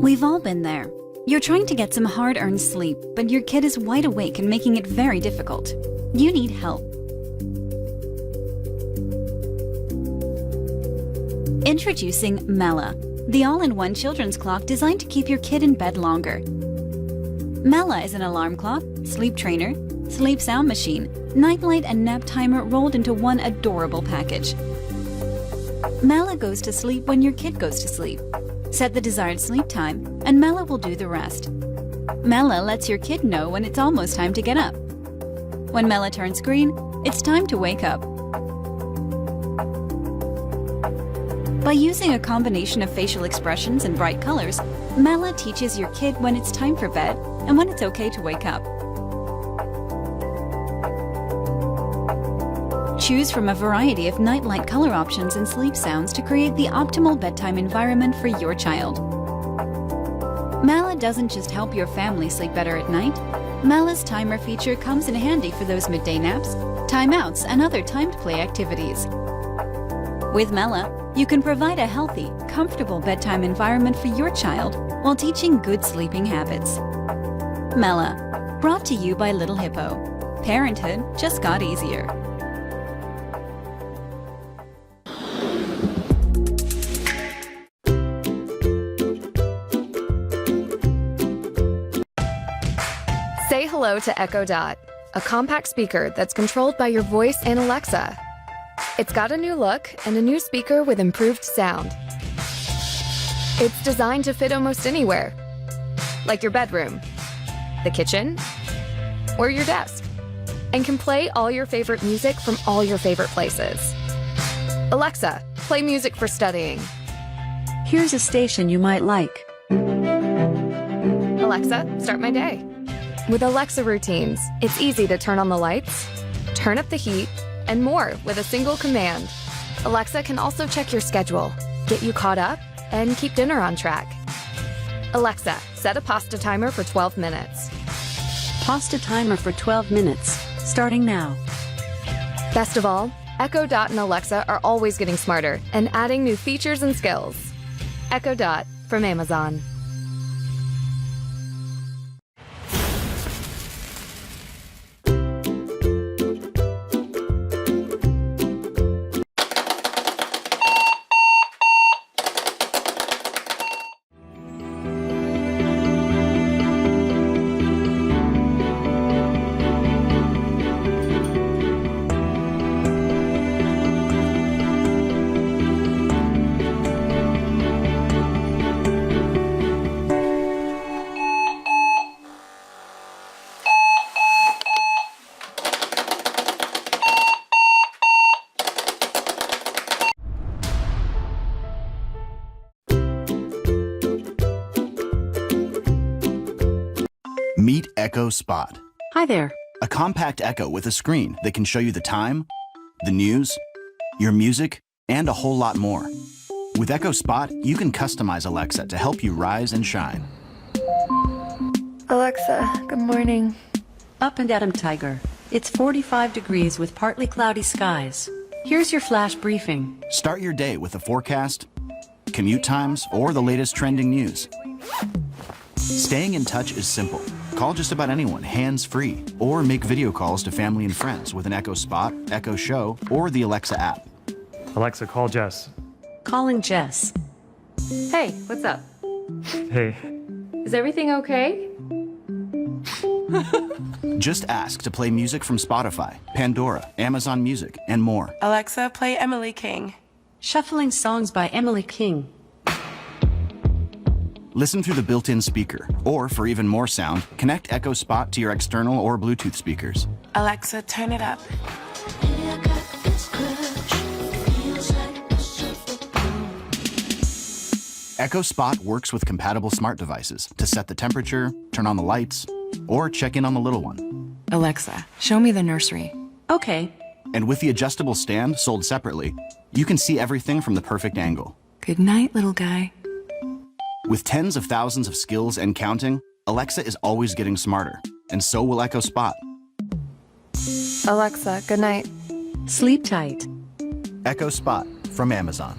We've all been there. You're trying to get some hard-earned sleep, but your kid is wide awake and making it very difficult. You need help. Introducing Mela, the all-in-one children's clock designed to keep your kid in bed longer. Mela is an alarm clock, sleep trainer, sleep sound machine, nightlight and nap timer rolled into one adorable package. Mela goes to sleep when your kid goes to sleep. Set the desired sleep time, and Mela will do the rest. Mela lets your kid know when it's almost time to get up. When Mela turns green, it's time to wake up. By using a combination of facial expressions and bright colors, Mela teaches your kid when it's time for bed and when it's okay to wake up. Choose from a variety of nightlight color options and sleep sounds to create the optimal bedtime environment for your child. Mela doesn't just help your family sleep better at night. Mela's timer feature comes in handy for those midday naps, timeouts, and other timed play activities. With Mela, you can provide a healthy, comfortable bedtime environment for your child while teaching good sleeping habits. Mela, brought to you by Little Hippo. Parenthood just got easier. Say hello to Echo Dot, a compact speaker that's controlled by your voice and Alexa. It's got a new look and a new speaker with improved sound. It's designed to fit almost anywhere, like your bedroom, the kitchen, or your desk, and can play all your favorite music from all your favorite places. Alexa, play music for studying. Here's a station you might like. Alexa, start my day. With Alexa routines, it's easy to turn on the lights, turn up the heat, and more with a single command. Alexa can also check your schedule, get you caught up, and keep dinner on track. Alexa, set a pasta timer for 12 minutes. Pasta timer for 12 minutes, starting now. Best of all, Echo Dot and Alexa are always getting smarter and adding new features and skills. Echo Dot from Amazon. Meet Echo Spot. Hi there. A compact Echo with a screen that can show you the time, the news, your music, and a whole lot more. With Echo Spot, you can customize Alexa to help you rise and shine. Alexa, good morning. Up and at 'em, Tiger. It's 45 degrees with partly cloudy skies. Here's your flash briefing. Start your day with a forecast, commute times, or the latest trending news. Staying in touch is simple. Call just about anyone hands-free, or make video calls to family and friends with an Echo Spot, Echo Show, or the Alexa app. Alexa, call Jess. Calling Jess. Hey, what's up? Hey, Is everything okay? Just ask to play music from Spotify, Pandora, Amazon Music, and more. Alexa, play Emily King. Shuffling songs by Emily King. Listen through the built-in speaker, or for even more sound, connect Echo Spot to your external or Bluetooth speakers. Alexa, turn it up. Echo Spot works with compatible smart devices to set the temperature, turn on the lights, or check in on the little one. Alexa, show me the nursery. Okay. And with the adjustable stand sold separately, you can see everything from the perfect angle. Good night, little guy. With tens of thousands of skills and counting, Alexa is always getting smarter, and so will Echo Spot. Alexa, good night. Sleep tight. Echo Spot from Amazon.